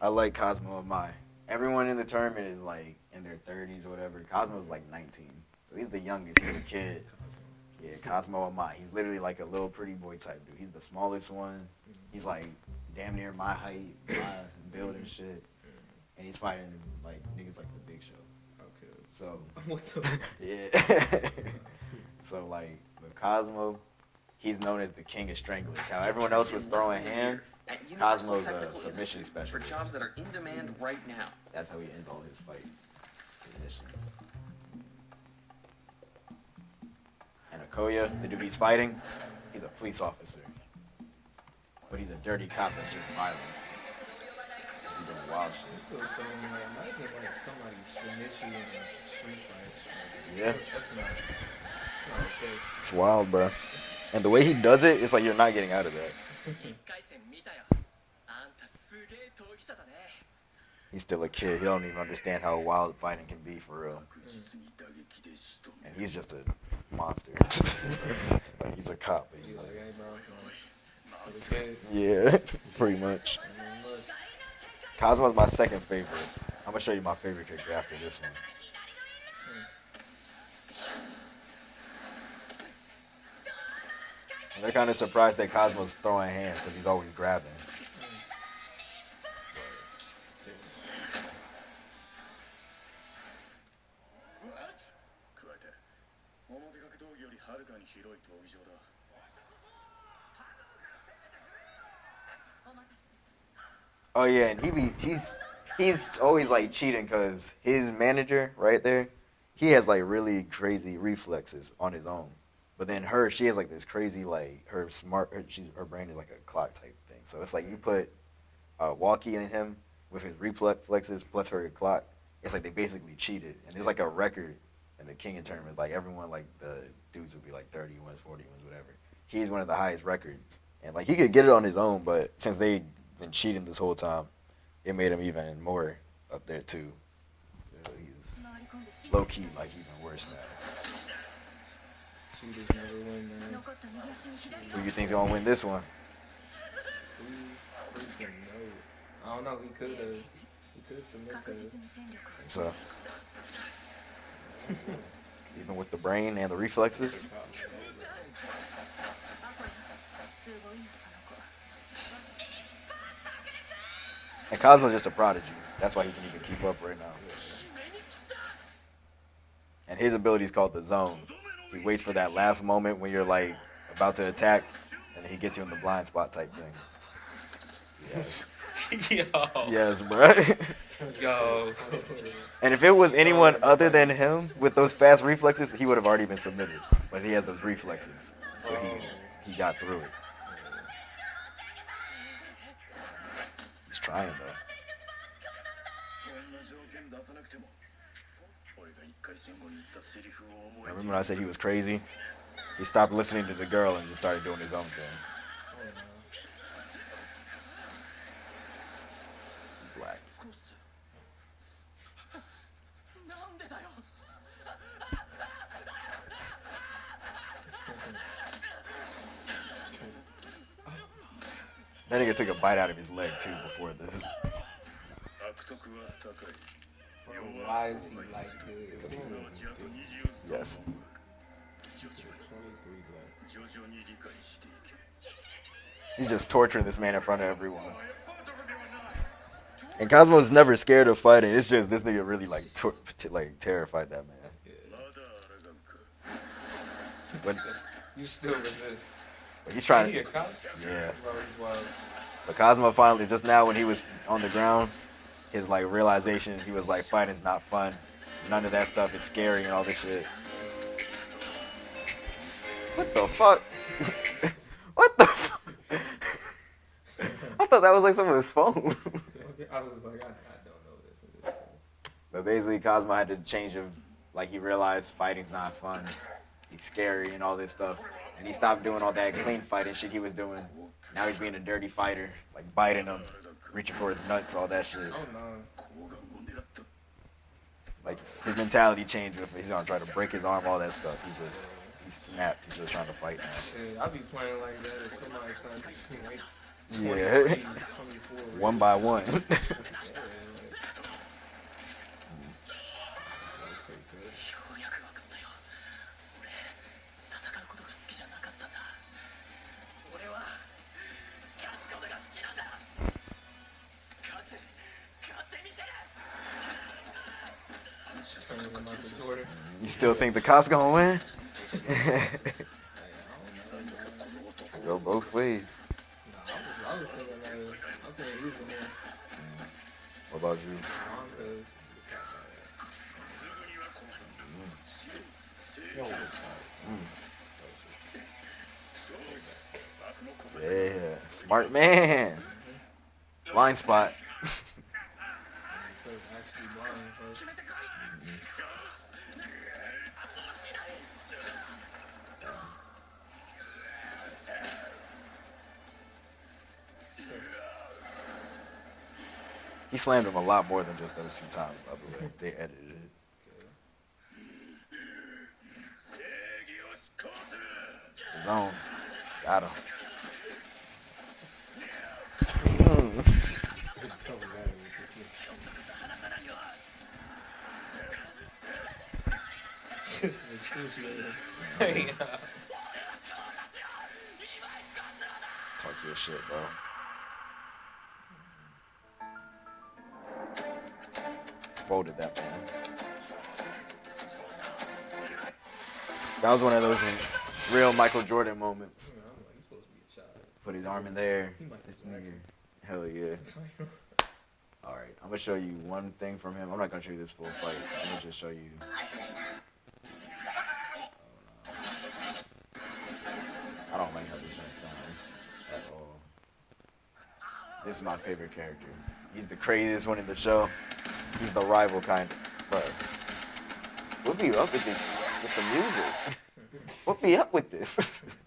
I like Cosmo and Mai. Everyone in the tournament is like in their 30s or whatever. Cosmo's like 19, so he's the youngest. He's a kid. Yeah, Cosmo and Mai. He's literally like a little pretty boy type dude. He's the smallest one. He's like damn near my height, my build and shit. And he's fighting like niggas like the Big Show. Okay. So What the? yeah. So like with Cosmo, he's known as the king of stranglers. How everyone else was throwing hands, Cosmo's a submission specialist. For jobs that are in demand right now. That's how he ends all his fights. Submissions. And Akoya, the dude he's fighting, he's a police officer. But he's a dirty cop that's just violent. He's doing wild shit. I'm still saying, imagine like somebody submit you in a street fight. Yeah. That's not okay. It's wild, bro. And the way he does it, it's like you're not getting out of that. He's still a kid. He don't even understand how wild fighting can be for real. And he's just a monster. Like, he's a cop. But he's He's like, like, hey, bro, for the kids. yeah, pretty much. Cosmo's my second favorite. I'm gonna show you my favorite character after this one. And they're kind of surprised that Cosmo's throwing hands because he's always grabbing. Oh yeah, and he's always like cheating because his manager right there, he has like really crazy reflexes on his own. But then she has like this crazy like her brain is like a clock type thing. So it's like you put Walkie in him with his reflexes plus her clock. It's like they basically cheated, and there's like a record in the Kengen tournament. Like everyone, like the dudes would be like 30 wins, 40 wins, whatever. He's one of the highest records, and like he could get it on his own, but since they been cheating this whole time, it made him even more up there too. So he's low key like even worse now. Cheaters never win, man. Who you think's gonna win this one? Who freaking knows? I don't know. He could submit this. So even with the brain and the reflexes. And Cosmo's just a prodigy. That's why he can even keep up right now. And his ability is called the zone. He waits for that last moment when you're like about to attack, and then he gets you in the blind spot type thing. Yes. Yo. Yes, bro. Yo. And if it was anyone other than him with those fast reflexes, he would have already been submitted. But he has those reflexes, so he got through it. He's trying though. Remember when I said he was crazy? He stopped listening to the girl and just started doing his own thing. Black. That nigga took a bite out of his leg too before this. Why is he like this? Yes. He's just torturing this man in front of everyone. And Cosmo's never scared of fighting. It's just this nigga really like terrified that man. But You still resist. he's trying He a to. cop? Yeah. Bro, he's wild. But Cosmo finally, just now when he was on the ground, his like realization, he was like, fighting's not fun. None of that stuff is scary and all this shit. What the fuck? What the fuck? I thought that was like some of his phone. I was like, I don't know this. But basically, Cosmo had to change of, like, he realized fighting's not fun. It's scary and all this stuff. And he stopped doing all that clean fighting shit he was doing. Now he's being a dirty fighter, like biting them, reaching for his nuts, all that shit. Oh no. Like, his mentality changed. He's gonna try to break his arm, all that stuff. He's snapped. He's just trying to fight now. Shit, I be playing like that if somebody's trying to like Yeah. 24 One by one. than Michael Jordan. You still think the Cosmo gonna win? Go both ways. I was thinking he was in there. What about you? Broncos. Yeah, smart man. Blind spot. Actually blind first. He slammed him a lot more than just those 2 times, by the way. They edited it. His own. Got him. This is excruciating. Talk your shit, bro. Folded that man. That was one of those real Michael Jordan moments. I'm like, he's supposed to be a child. Put his arm in there. He might be This Jackson. nigga. Hell yeah. All right, I'm gonna show you one thing from him. I'm not gonna show you this full fight. I'm gonna just show you. I don't like how this one sounds at all. This is my favorite character. He's the craziest one in the show. He's the rival kind. But what be up with this? With the music? What be up with this? He's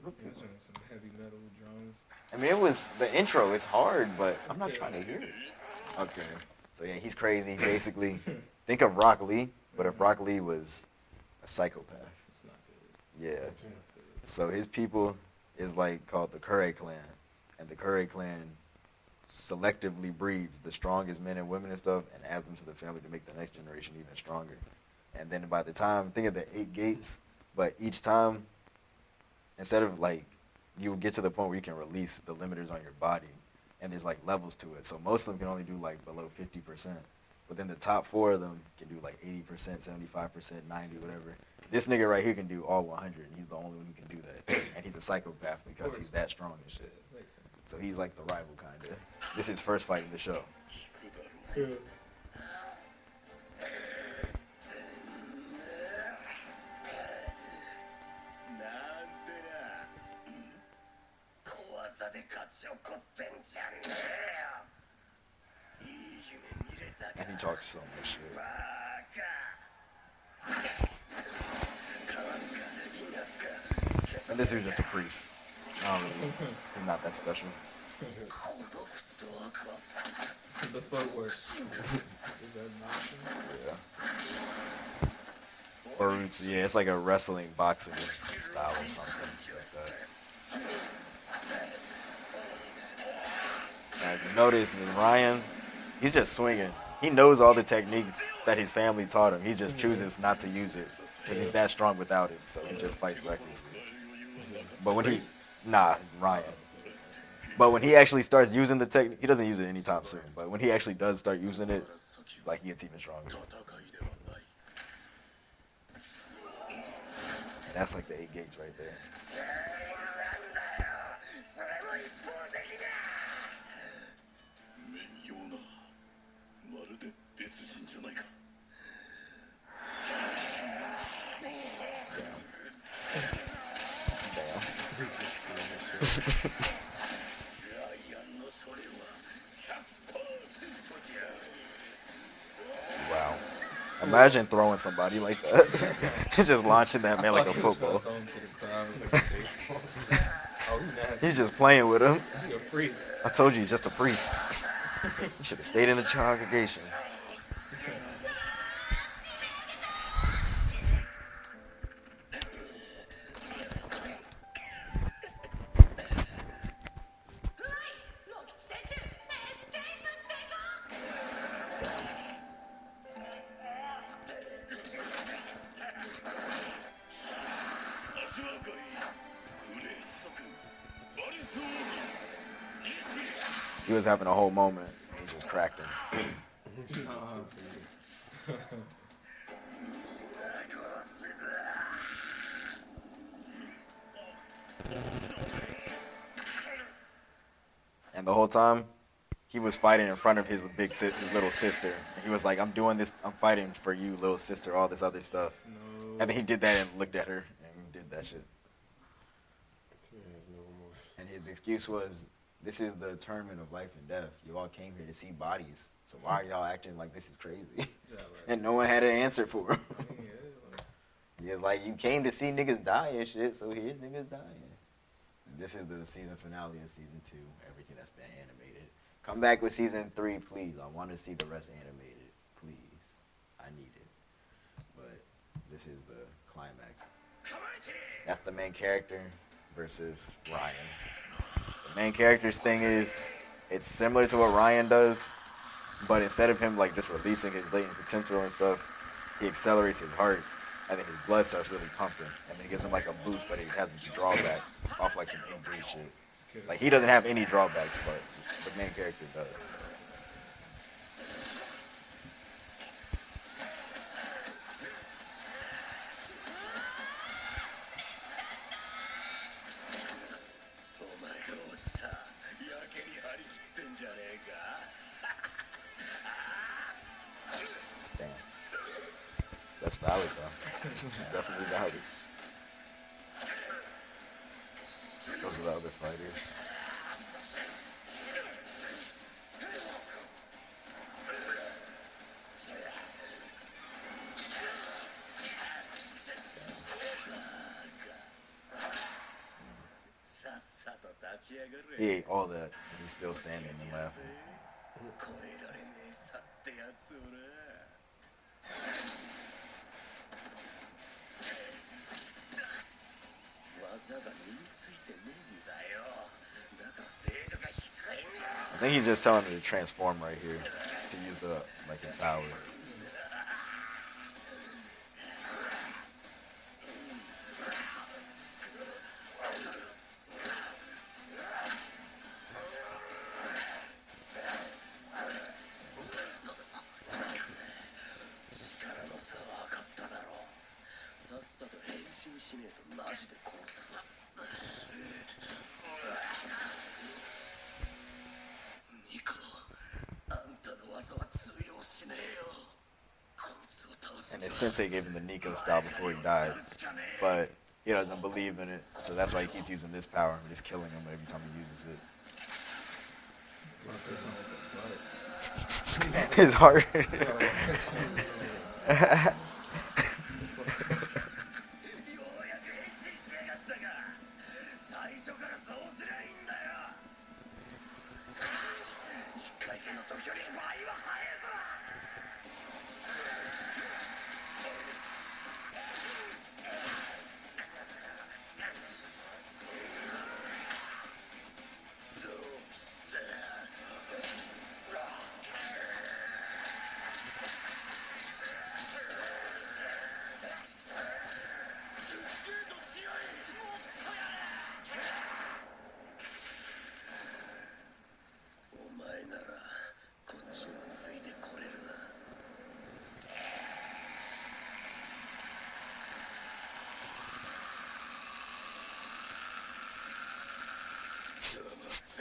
doing some heavy metal drums. I mean, it was the intro. It's hard, but I'm not trying to hear it. Okay. So yeah, he's crazy. Basically, think of Rock Lee, but if Rock Lee was a psychopath. It's not good. Yeah. So his people is like called the Kure clan, and the Kure clan selectively breeds the strongest men and women and stuff, and adds them to the family to make the next generation even stronger. And then by the time, think of the 8 gates, but each time, instead of like, you get to the point where you can release the limiters on your body, and there's like levels to it. So most of them can only do like below 50%, but then the top 4 of them can do like 80%, 75%, 90, whatever. This nigga right here can do all 100, and he's the only one who can do that. And he's a psychopath because he's that strong and shit. Makes sense. So he's like the rival kinda. This is his first fight in the show. Good. And he talks so much shit. And this dude's just a priest. He's not that special. The footwork. Is that motion? Yeah. Or roots, yeah, it's like a wrestling, boxing style or something like that. Now, if you notice with Ryan, he's just swinging. He knows all the techniques that his family taught him. He just chooses not to use it because he's that strong without it. So he just fights recklessly. But when Ryan. But when he actually starts using the technique, he doesn't use it anytime soon. But when he actually does start using it, like he gets even stronger. And that's like the 8 gates right there. Wow. Imagine throwing somebody like that. Just launching that man like a football. He's just playing with him. He's a freak. I told you he's just a priest. He should have stayed in the congregation. He was having a whole moment, and he just cracked him. And the whole time, he was fighting in front of his little sister. And he was like, "I'm doing this. I'm fighting for you, little sister. All this other stuff." No. And then he did that and looked at her and did that shit. And his excuse was, "This is the tournament of life and death. You all came here to see bodies. So why are y'all acting like this is crazy?" Yeah, like, And no one had an answer for him. I mean, yeah, like, He was like, "You came to see niggas die and shit, so here's niggas dying." This is the season finale of season 2. Everything that's been animated. Come back with season 3, please. I want to see the rest animated, please. I need it. But this is the climax. That's the main character versus Raian. The main character's thing is, it's similar to what Raian does, but instead of him like just releasing his latent potential and stuff, he accelerates his heart, and then his blood starts really pumping, and then it gives him like a boost, but he has a drawback off like some angry shit. Like he doesn't have any drawbacks, but the main character does. Damn. That's valid though. It's definitely valid. Those are the other fighters. He ate all that, and he's still standing and laughing. I think he's just telling him to transform right here to use the like his power. And his sensei gave him the Nico style before he died, but he doesn't believe in it, so that's why he keeps using this power, just killing him every time he uses it. His heart.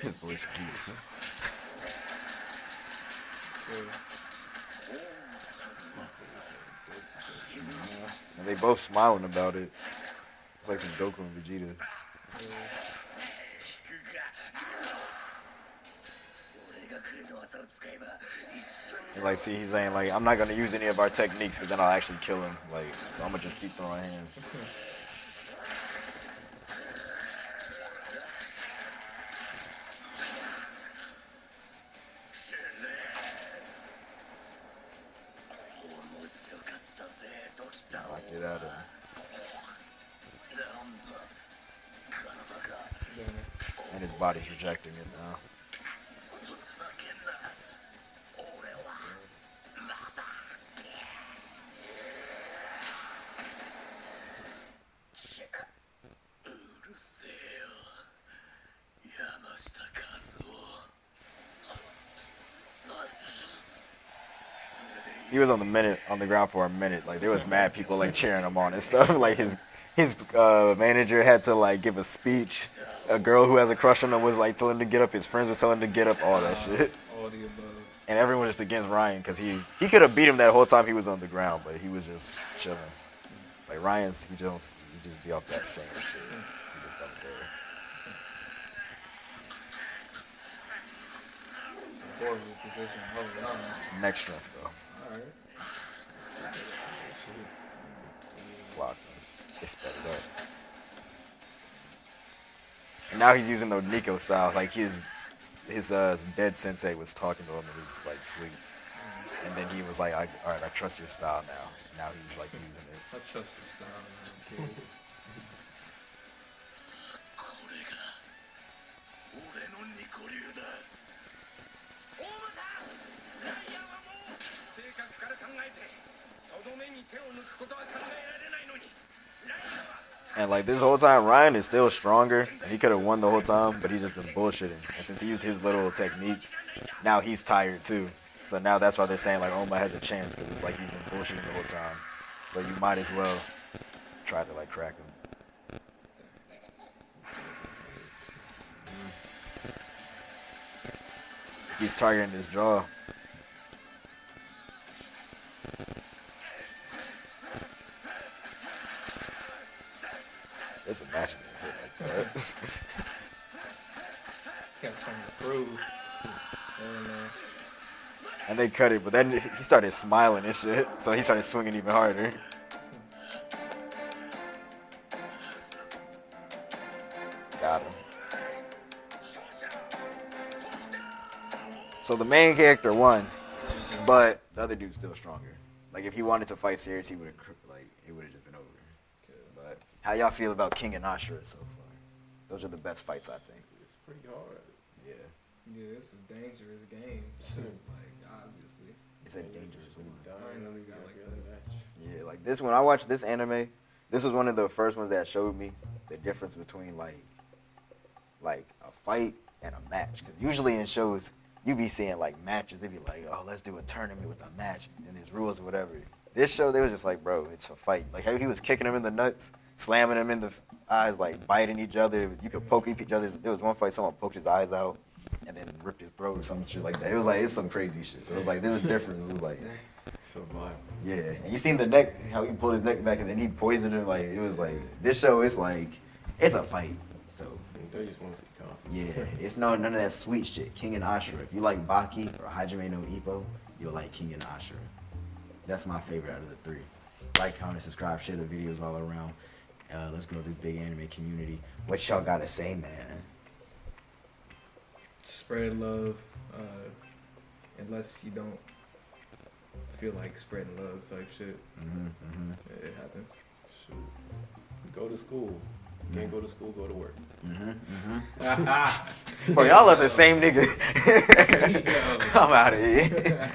His voice geeks. And they both smiling about it. It's like some Goku and Vegeta. And like, see, he's saying like, I'm not gonna use any of our techniques because then I'll actually kill him. Like, so I'm gonna just keep throwing hands. Knocked it out of him. And his body's rejecting it now. He was on the ground for a minute. Like there was mad people like cheering him on and stuff. Like his manager had to like give a speech a girl who has a crush on him was like telling him to get up. His friends were telling him to get up. All that shit. All the above. And everyone was just against Ryan because he could have beat him that whole time he was on the ground, but he was just chilling. Like Ryan's, he just be off that same shit. He just don't care. It's a horrible position. Hold on. Next strength though. Alright. Block. It's sped it up. And now he's using the Nico style. Like his dead sensei was talking to him in his like sleep, and then he was like, "All right, I trust your style now." Now he's like using it. I trust the style, man, kid. And like this whole time, Ryan is still stronger, and he could have won the whole time, but he's just been bullshitting. And since he used his little technique, now he's tired too. So now that's why they're saying like Ohma has a chance because it's like he's been bullshitting the whole time. So you might as well try to like crack him. He's targeting his jaw. Just imagine it hit like that. Got something to prove. And, And they cut it, but then he started smiling and shit, so he started swinging even harder. Got him. So the main character won, but the other dude's still stronger. Like if he wanted to fight serious, he would have it would have just been over. But how y'all feel about Kengen Ashura so far? Those are the best fights, I think. It's pretty hard. Yeah. yeah, it's a dangerous game. Like, obviously. It's a dangerous one. I ain't know we got like that. Yeah, like this when I watched this anime, this was one of the first ones that showed me the difference between like a fight and a match. Because usually in shows, you be seeing like matches, they be like, oh, let's do a tournament with a match, and there's rules or whatever. This show, they was just like, bro, it's a fight. Like how he was kicking him in the nuts, slamming him in the eyes, like biting each other. You could poke each other. There was one fight, someone poked his eyes out and then ripped his throat or some shit like that. It was like, it's some crazy shit. So it was like, there's a difference. It was like, So violent. yeah. And you seen the neck, how he pulled his neck back and then he poisoned him. Like, it was like, this show, it's like, it's a fight. So, They just want to see conflict. yeah, it's none of that sweet shit. Kengen Ashura. If you like Baki or Hajime no Ippo, you'll like Kengen Ashura. That's my favorite out of the three. Like, comment, subscribe, share the videos all around. Let's grow the big anime community. What y'all gotta say, man? Spread love, unless you don't feel like spreading love type shit. It happens. Shoot. Go to school. Can't go to school, go to work. Bro, y'all are the same nigga. Yo. I'm out of here.